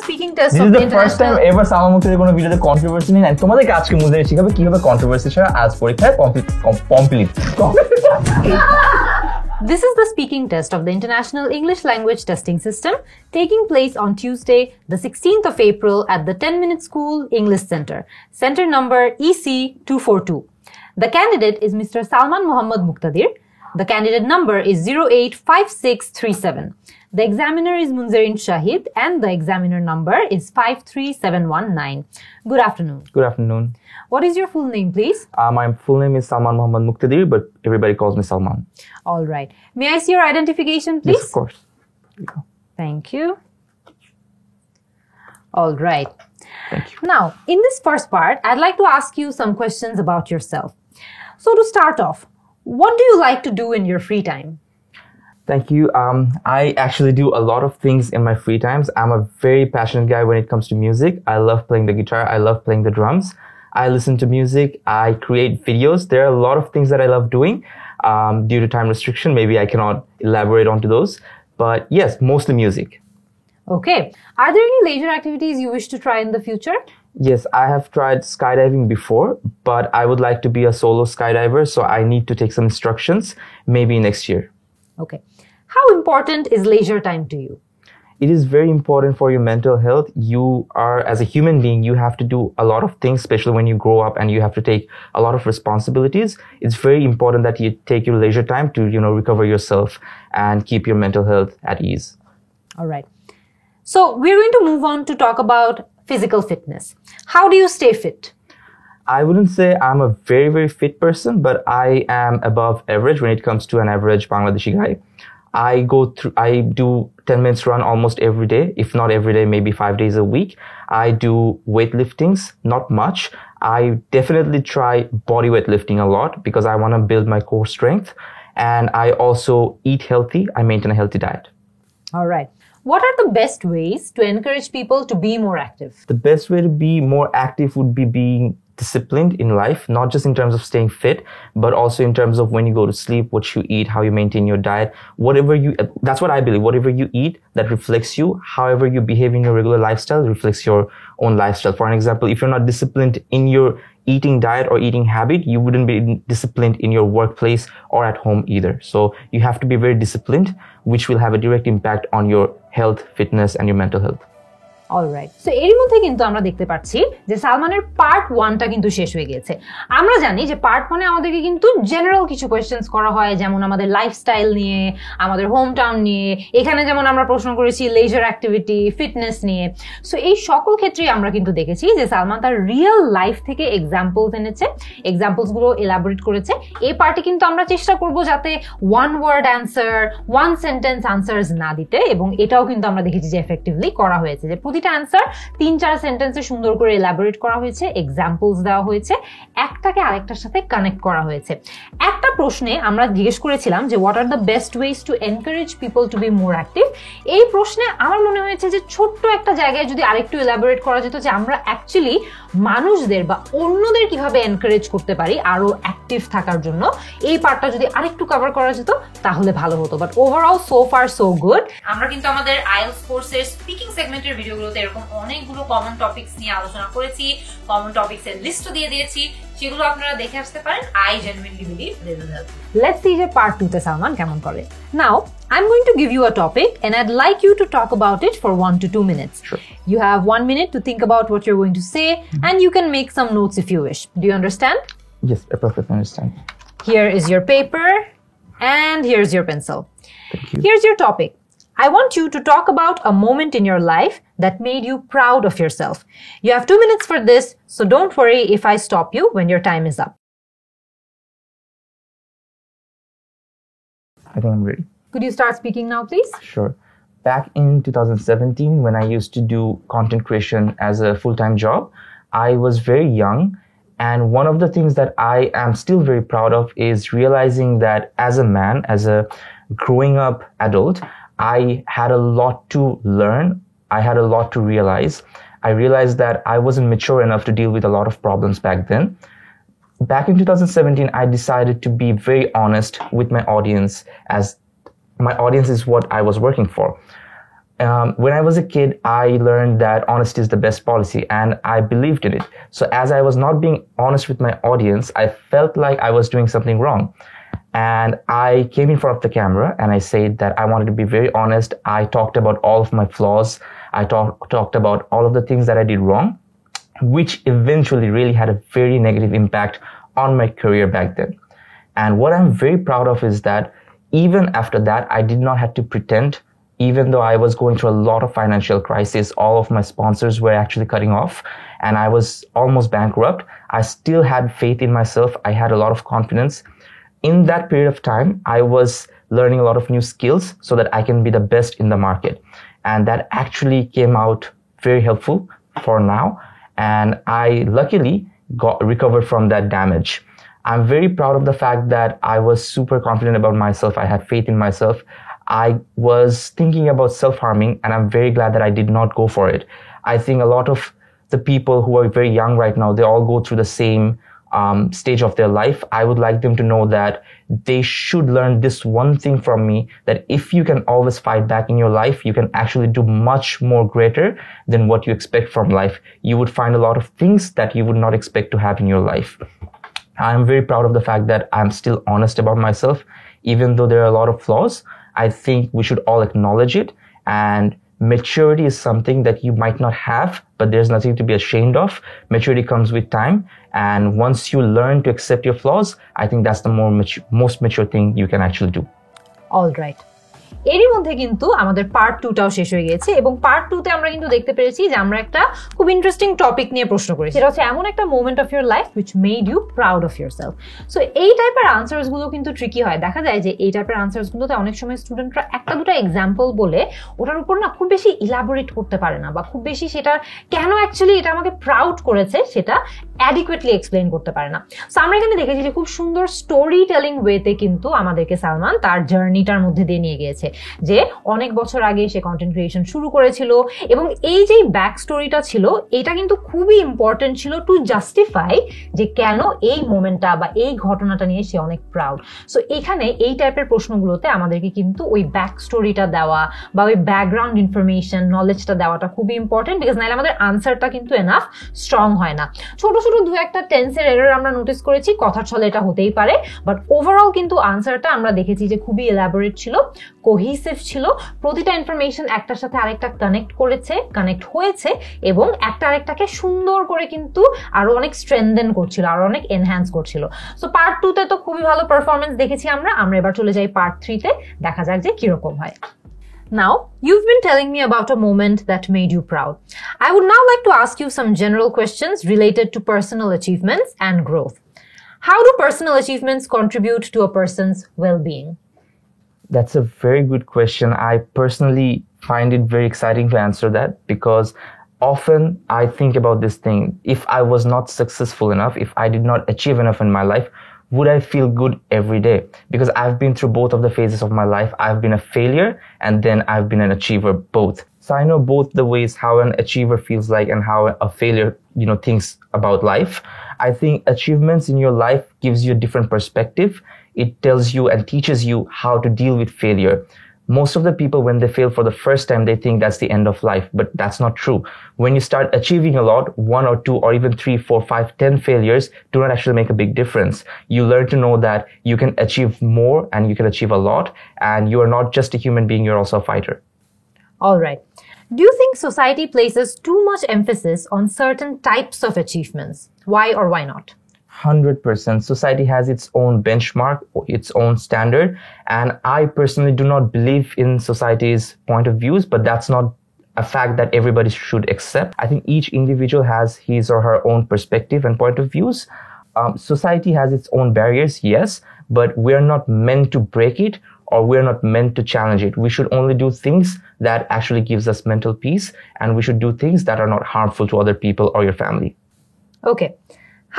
speaking test This of is the the first time international... ever Salman মুক্তাদির কোনো ভিডিওতে controversy নেই and তোমাদেরকে আজকে মুদ্রা শিখাবে কিভাবে কন্ট্রোভার্সি ছাড়া আজ পরীক্ষায় complete This is the speaking test of the International English Language Testing System taking place on Tuesday, the 16th of April at the 10-Minute School English Center. Center number EC242. The candidate is Mr. Salman Muhammad Muqtadir. The candidate number is 085637. The examiner is Munzarin Shahid and the examiner number is 53719. Good afternoon. Good afternoon. What is your full name, please? My full name is Salman Muhammad Muqtadir, but everybody calls me Salman. All right. May I see your identification, please? Yes, of course. Here you go. Thank you. All right. Thank you. Now, in this first part, I'd like to ask you some questions about yourself. So to start off, what do you like to do in your free time? Thank you. I actually do a lot of things in my free times. I'm a very passionate guy when it comes to music. I love playing the guitar. I love playing the drums. I listen to music. I create videos. There are a lot of things that I love doing. Due to time restriction, maybe I cannot elaborate onto those. But yes, mostly music. Okay. Are there any leisure activities you wish to try in the future? Yes, I have tried skydiving before, but I would like to be a solo skydiver, so I need to take some instructions, maybe next year. Okay. How important is leisure time to you? It is very important for your mental health. You are, as a human being, you have to do a lot of things, especially when you grow up and you have to take a lot of responsibilities. It's very important that you take your leisure time to, recover yourself and keep your mental health at ease. All right. So we're going to move on to talk about physical fitness. How do you stay fit? I wouldn't say I'm a very, very fit person, but I am above average when it comes to an average Bangladeshi guy. I do 10 minutes run almost every day, if not every day, maybe 5 days a week. I do weightliftings, not much. I definitely try body weight lifting a lot because I want to build my core strength. And I also eat healthy. I maintain a healthy diet. All right. What are the best ways to encourage people to be more active? The best way to be more active would be being disciplined in life, not just in terms of staying fit, but also in terms of when you go to sleep, what you eat, how you maintain your diet, that's what I believe, whatever you eat, that reflects you. However you behave in your regular lifestyle reflects your own lifestyle. For an example, if you're not disciplined in your eating diet or eating habit, you wouldn't be disciplined in your workplace or at home either. So you have to be very disciplined, which will have a direct impact on your health, fitness, and your mental health. Alright so এরই মধ্যে কিন্তু আমরা দেখতে পাচ্ছি যে সালমানের part 1টা কিন্তু শেষ হয়ে গেছে। আমরা জানি যে পার্ট 1-এ আমাদেরকে কিন্তু জেনারেল কিছু কোয়েশ্চেন্স করা হয়, যেমন আমাদের লাইফস্টাইল নিয়ে, আমাদের হোম টাউন নিয়ে, এখানে যেমন আমরা প্রশ্ন করেছি লেজার অ্যাক্টিভিটি, ফিটনেস নিয়ে। সো এই সকল ক্ষেত্রেই আমরা কিন্তু দেখেছি যে সালমান তার রিয়েল লাইফ থেকে এক্সাম্পলস এনেছে, এক্সাম্পলসগুলো এলাবোরেট করেছে। এই পার্টে কিন্তু আমরা চেষ্টা করব যাতে one word answer, one sentence answers না দিতে, এবং এটাও কিন্তু আমরা দেখেছি যে এফেক্টিভলি করা হয়েছে, যে প্রতিটা অ্যান্সার 3-4 সেন্টেন্সে সুন্দর করে এলাবোরেট করা হয়েছে, এক্সাম্পলস দেওয়া হয়েছে, একটাকে আরেকটার সাথে কানেক্ট করা হয়েছে। একটা প্রশ্নে আমরা জিজ্ঞেস করেছিলাম যে what are the best ways to encourage people to be more active. এই প্রশ্নে আমার মনে হয়েছে যে ছোট্ট একটা জায়গায় যদি আরেকটু এলাবোরেট করা যেত যে আমরা অ্যাকচুয়ালি মানুষদের বা অন্যদের কিভাবে এনকারেজ করতে পারি আরো অ্যাক্টিভ থাকার জন্য, এই পার্টটা যদি আরেকটু কভার করা যেত তাহলে ভালো হতো। But overall so far so good. আমরা কিন্তু আমাদের আইএলটিএস কোর্সের স্পিকিং সেগমেন্টের ভিডিওগুলোতে এরকম অনেকগুলো কমন টপিকস নিয়ে আলোচনা করেছি, কমন টপিকস এর লিস্টও দিয়ে দিয়েছি, সেগুলো আপনারা দেখে আসতে পারেন। I genuinely believe this will help. Let's see যে পার্ট 2 তে সালমান কেমন করে। নাও I'm going to give you a topic and I'd like you to talk about it for 1 to 2 minutes. Sure. You have 1 minute to think about what you're going to say, and you can make some notes if you wish. Do you understand? Yes, I perfectly understand. Here is your paper and here's your pencil. Thank you. Here's your topic. I want you to talk about a moment in your life that made you proud of yourself. You have 2 minutes for this, so don't worry if I stop you when your time is up. I think I'm ready. Could you start speaking now, please? Sure. Back in 2017, when I used to do content creation as a full-time job, I was very young. And one of the things that I am still very proud of is realizing that as a man, as a growing up adult, I had a lot to learn. I had a lot to realize. I realized that I wasn't mature enough to deal with a lot of problems back then. Back in 2017, I decided to be very honest with my audience, as my audience is what I was working for. When I was a kid, I learned that honesty is the best policy, and I believed in it. So as I was not being honest with my audience, I felt like I was doing something wrong. And I came in front of the camera and I said that I wanted to be very honest. I talked about all of my flaws. I talked about all of the things that I did wrong, which eventually really had a very negative impact on my career back then. And what I'm very proud of is that even after that, I did not have to pretend. Even though I was going through a lot of financial crisis, all of my sponsors were actually cutting off and I was almost bankrupt, I still had faith in myself. I had a lot of confidence. In that period of time, I was learning a lot of new skills so that I can be the best in the market. And that actually came out very helpful for now. And I luckily got recovered from that damage. I'm very proud of the fact that I was super confident about myself. I had faith in myself. I was thinking about self-harming, and I'm very glad that I did not go for it. I think a lot of the people who are very young right now, they all go through the same stage of their life. I would like them to know that they should learn this one thing from me, that if you can always fight back in your life, you can actually do much more greater than what you expect from life. You would find a lot of things that you would not expect to have in your life. I'm very proud of the fact that I'm still honest about myself, even though there are a lot of flaws. I think we should all acknowledge it, and maturity is something that you might not have, but there's nothing to be ashamed of. Maturity comes with time, and once you learn to accept your flaws, I think that's the most mature thing you can actually do. All right. এরই মধ্যে কিন্তু আমাদের part 2টাও শেষ হয়ে গেছে এবং part 2তে আমরা কিন্তু দেখতে পেরেছি যে আমরা একটা খুব ইন্টারেস্টিং টপিক নিয়ে প্রশ্ন করেছি। সেটা হচ্ছে এমন একটা moment of your life which made you proud of yourself. So এই টাইপের আনসার্স গুলো কিন্তু ট্রিকি হয়। দেখা যায় যে এই টাইপের আনসার্স গুলোতে অনেক সময় স্টুডেন্টরা একটা দুটো এক্সাম্পল বলে ওটার উপর না খুব বেশি ইলাবোরেট করতে পারে না, বা খুব বেশি সেটা কেন অ্যাকচুয়ালি এটা আমাকে প্রাউড করেছে সেটা অ্যাডিকুয়েটলি এক্সপ্লেইন করতে পারে না। সো আমরা এখানে দেখেছি যে খুব সুন্দর স্টোরি টেলিং ওয়েতে কিন্তু আমাদেরকে সালমান তার জার্নিটার মধ্যে দিয়ে নিয়ে গিয়েছে, যে অনেক বছর আগে সে কন্টেন্ট ক্রিয়েশন শুরু করেছিল এবং এই যে ব্যাক স্টোরিটা ছিল এটা কিন্তু খুবই ইম্পর্টেন্ট ছিল টু জাস্টিফাই যে কেন এই মোমেন্টটা বা এই ঘটনাটা নিয়ে সে অনেক প্রাউড। সো এখানে এই টাইপের প্রশ্নগুলোতে আমাদেরকে কিন্তু ওই ব্যাক স্টোরিটা দেওয়া বা ওই ব্যাকগ্রাউন্ড ইনফরমেশন নলেজটা দেওয়াটা খুবই ইম্পর্টেন্ট, বিকজ নাহলে আমাদের আনসারটা কিন্তু এনাফ স্ট্রং হয় না। ছোট ছোট দু একটা টেন্সের এরর আমরা নোটিস করেছি, কথার ছলে এটা হতেই পারে, বাট ওভারঅল কিন্তু আনসারটা আমরা দেখেছি যে খুবই এলাবোরেট ছিল, কোহিসিভ ছিল, প্রতিটা ইনফরমেশন একটার সাথে আরেকটা কানেক্ট হয়েছে এবং একটা আরেকটাকে সুন্দর করে কিন্তু আরো অনেক স্ট্রেনথেন করছিল, আরো অনেক এনহ্যান্স করছিল। সো পার্ট 2তে তো খুবই ভালো পারফরমেন্স দেখেছি আমরা এবার চলে যাই পার্ট 3তে, দেখা যাক যে কিরকম হয়। Now, you've been telling me about a moment that made you proud. I would now like to ask you some general questions related to personal achievements and growth. How do personal achievements contribute to a person's well-being? That's a very good question. I personally find it very exciting to answer that, because often I think about this thing. If I was not successful enough, if I did not achieve enough in my life, would I feel good every day? Because I've been through both of the phases of my life. I've been a failure and then I've been an achiever, both. So I know both the ways how an achiever feels like and how a failure, thinks about life. I think achievements in your life gives you a different perspective. It tells you and teaches you how to deal with failure. Most of the people, when they fail for the first time, they think that's the end of life, but that's not true. When you start achieving a lot, 1 or 2 or even 3, 4, 5, 10 failures do not actually make a big difference. You learn to know that you can achieve more and you can achieve a lot, and you are not just a human being, you're also a fighter. All right. Do you think society places too much emphasis on certain types of achievements? Why or why not? 100%. Society has its own benchmark, its own standard, and I personally do not believe in society's point of views, but that's not a fact that everybody should accept. I think each individual has his or her own perspective and point of views. Society has its own barriers, yes, but we're not meant to break it, or we're not meant to challenge it. We should only do things that actually gives us mental peace, and we should do things that are not harmful to other people or your family. Okay.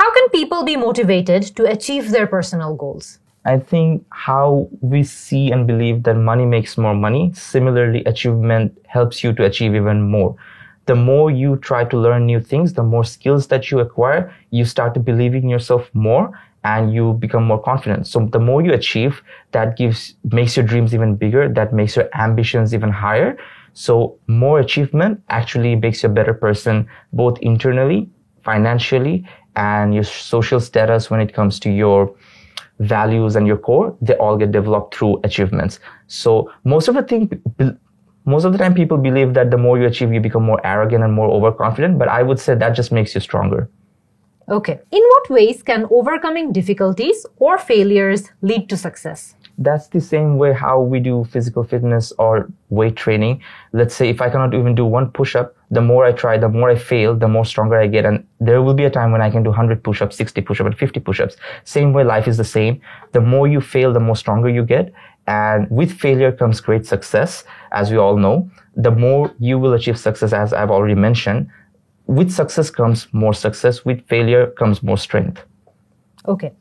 How can people be motivated to achieve their personal goals? I think how we see and believe that money makes more money, similarly, achievement helps you to achieve even more. The more you try to learn new things, the more skills that you acquire, you start to believe in yourself more and you become more confident. So the more you achieve, that makes your dreams even bigger, that makes your ambitions even higher. So more achievement actually makes you a better person, both internally, financially, and your social status when it comes to your values and your core. They all get developed through achievements. So most of the time people believe that the more you achieve, you become more arrogant and more overconfident, but I would say that just makes you stronger. Okay. In what ways can overcoming difficulties or failures lead to success? That's the same way how we do physical fitness or weight training. Let's say if I cannot even do one push-up, the more I try, the more I fail, the more stronger I get. And there will be a time when I can do 100 push-ups, 60 push-ups, and 50 push-ups. Same way life is the same. The more you fail, the more stronger you get. And with failure comes great success, as we all know. The more you will achieve success, as I've already mentioned. With success comes more success. With failure comes more strength. Okay.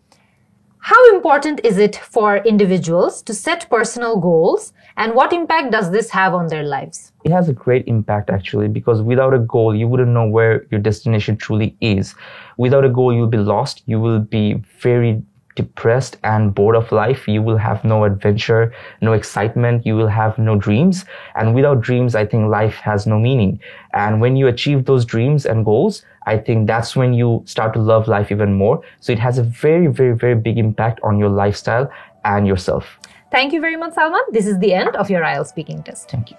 How important is it for individuals to set personal goals, and what impact does this have on their lives? It has a great impact actually, because without a goal, you wouldn't know where your destination truly is. Without a goal, you'll be lost. You will be very depressed and bored of life. You will have no adventure, no excitement. You will have no dreams. And without dreams, I think life has no meaning. And when you achieve those dreams and goals, I think that's when you start to love life even more. So it has a very, very, very big impact on your lifestyle and yourself. Thank you very much, Salman. This is the end of your IELTS speaking test. Thank you.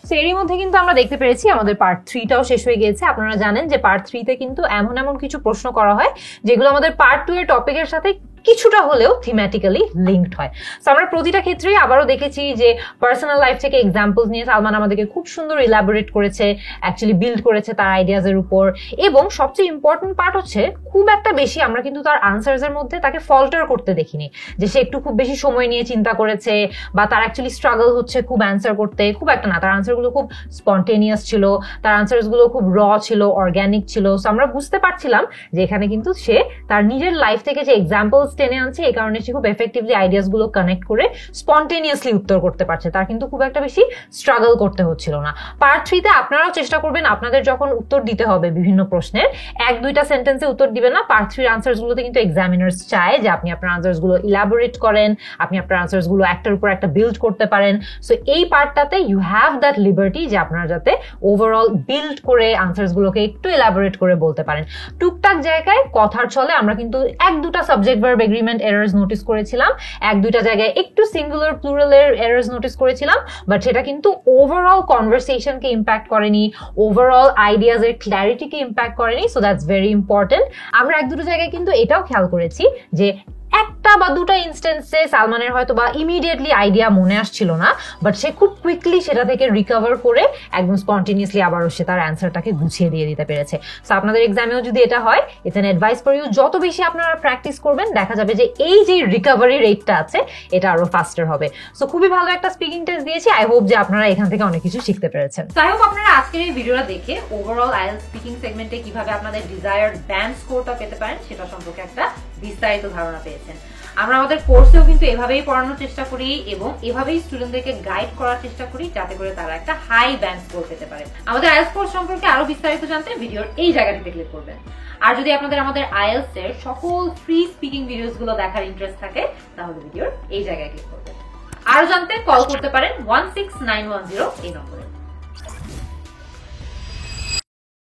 So এরই মধ্যে কিন্তু আমরা দেখতে পেরেছি আমাদের part 3টাও শেষ হয়ে গিয়েছে। আপনারা জানেন যে পার্ট 3তে কিন্তু এমন কিছু প্রশ্ন করা হয় যেগুলো আমাদের পার্ট 2 এর টপিকের সাথে কিছুটা হলেও থিমেটিক্যালি লিঙ্কড হয়। সো আমরা প্রতিটা ক্ষেত্রেই আবারও দেখেছি যে পার্সোনাল লাইফ থেকে এক্সাম্পলস নিয়ে সালমান আমাদেরকে খুব সুন্দর ইলাবোরেট করেছে, অ্যাকচুয়ালি বিল্ড করেছে তার আইডিয়াজের উপর। এবং সবচেয়ে ইম্পর্টেন্ট পার্ট হচ্ছে খুব একটা বেশি আমরা কিন্তু তার আনসার্সের মধ্যে তাকে ফল্টার করতে দেখিনি, যে সে একটু খুব বেশি সময় নিয়ে চিন্তা করেছে বা তার অ্যাকচুয়ালি স্ট্রাগল হচ্ছে খুব অ্যান্সার করতে, খুব একটা না। তার আনসারগুলো খুব স্পন্টেনিয়াস ছিল, তার আনসারসগুলো খুব র ছিল, অর্গ্যানিক ছিল। সো আমরা বুঝতে পারছিলাম যে এখানে কিন্তু সে তার নিজের লাইফ থেকে যে এক্সাম্পলস টেনে আনছে, এই কারণে সে খুব এফেক্টিভলি আইডিয়াস গুলো কানেক্ট করে স্পন্টেনিয়াসলি উত্তর করতে পারছে। তার কিন্তু খুব একটা বেশি স্ট্রাগল করতে হচ্ছিল না। পার্ট 3তে আপনারাও চেষ্টা করবেন আপনাদের যখন উত্তর দিতে হবে বিভিন্ন প্রশ্নের, 1-2টা সেন্টেন্সে উত্তর দিবেন না। পার্ট 3 আনসার্স গুলোতে কিন্তু এক্সামিনার্স চায় যে আপনি আপনার আনসার্স গুলো ইলাবোরেট করেন, আপনি আপনার আনসার্স গুলো একটার উপর একটা বিল্ড করতে পারেন। সো এই পার্টটাতে ইউ হ্যাভ দ্যাট লিবার্টি যে আপনারা যাতে ওভারঅল বিল্ড করে আনসার্স গুলোকে একটু ইলাবোরেট করে বলতে পারেন। টুকটাক জায়গায় কথার ছলে আমরা কিন্তু 1-2টা subject verb agreement errors notice করেছিলাম, 1-2টা জায়গায় একটু সিঙ্গুলার প্লুরালের এরর্স নোটিস করেছিলাম, বাট সেটা কিন্তু ওভারঅল কনভারসেশনকে ইম্প্যাক্ট করেনি, ওভারঅল আইডিয়াজের ক্ল্যারিটিকে ইম্প্যাক্ট করেনি। So that's very important. আমরা 1-2টা জায়গায় কিন্তু এটাও খেয়াল করেছি যে একটা বা দুটা ইনস্টেন্সে সালমানের হয়তো বা ইমিডিয়েটলি আইডিয়া মনে আসছিল না, বাট সে খুব কুইকলি সেটা থেকে রিকভার করে একদম স্পন্টেনিয়াসলি আবারও সে তার অ্যান্সারটাকে গুছিয়ে দিয়ে দিতে পেরেছে। সো আপনাদের এক্সামেও যদি এটা হয়, it's an advice for you, যত বেশি আপনারা প্র্যাকটিস করবেন দেখা যাবে যে এই যে রিকভারি রেটটা আছে এটা আরো ফাস্টার হবে। সো খুবই ভালো একটা স্পিকিং টেস্ট দিয়েছি। আই হোপ যে আপনারা এখান থেকে অনেক কিছু শিখতে পেরেছেন। সো আই হোপ আপনারা আজকের এই ভিডিওটা দেখে ওভারঅল আইএলটিএস স্পিকিং সেগমেন্টে কিভাবে আপনাদের ডিজায়ার্ড ব্যান্ড স্কোরটা পেতে পারেন সেটা সম্পর্কে একটা বিস্তারিত ধারণা পেয়েছেন। আমরা আমাদের কোর্সেও কিন্তু এভাবেই পড়ানোর চেষ্টা করি এবং এভাবেই স্টুডেন্টদেরকে গাইড করার চেষ্টা করি যাতে করে তারা একটা হাই ব্যান্ড স্কোর পেতে পারে। আমাদের আইএলটিএস কোর্স সম্পর্কে আরো বিস্তারিত জানতে ভিডিওর এই জায়গাটিতে ক্লিক করবেন। আর যদি আপনাদের আমাদের আইএলটিএস এর সকল ফ্রি স্পিকিং ভিডিওস গুলো দেখার ইন্টারেস্ট থাকে তাহলে ভিডিওর এই জায়গায় ক্লিক করবেন। আরো জানতে কল করতে পারেন 16910 এই নম্বরে।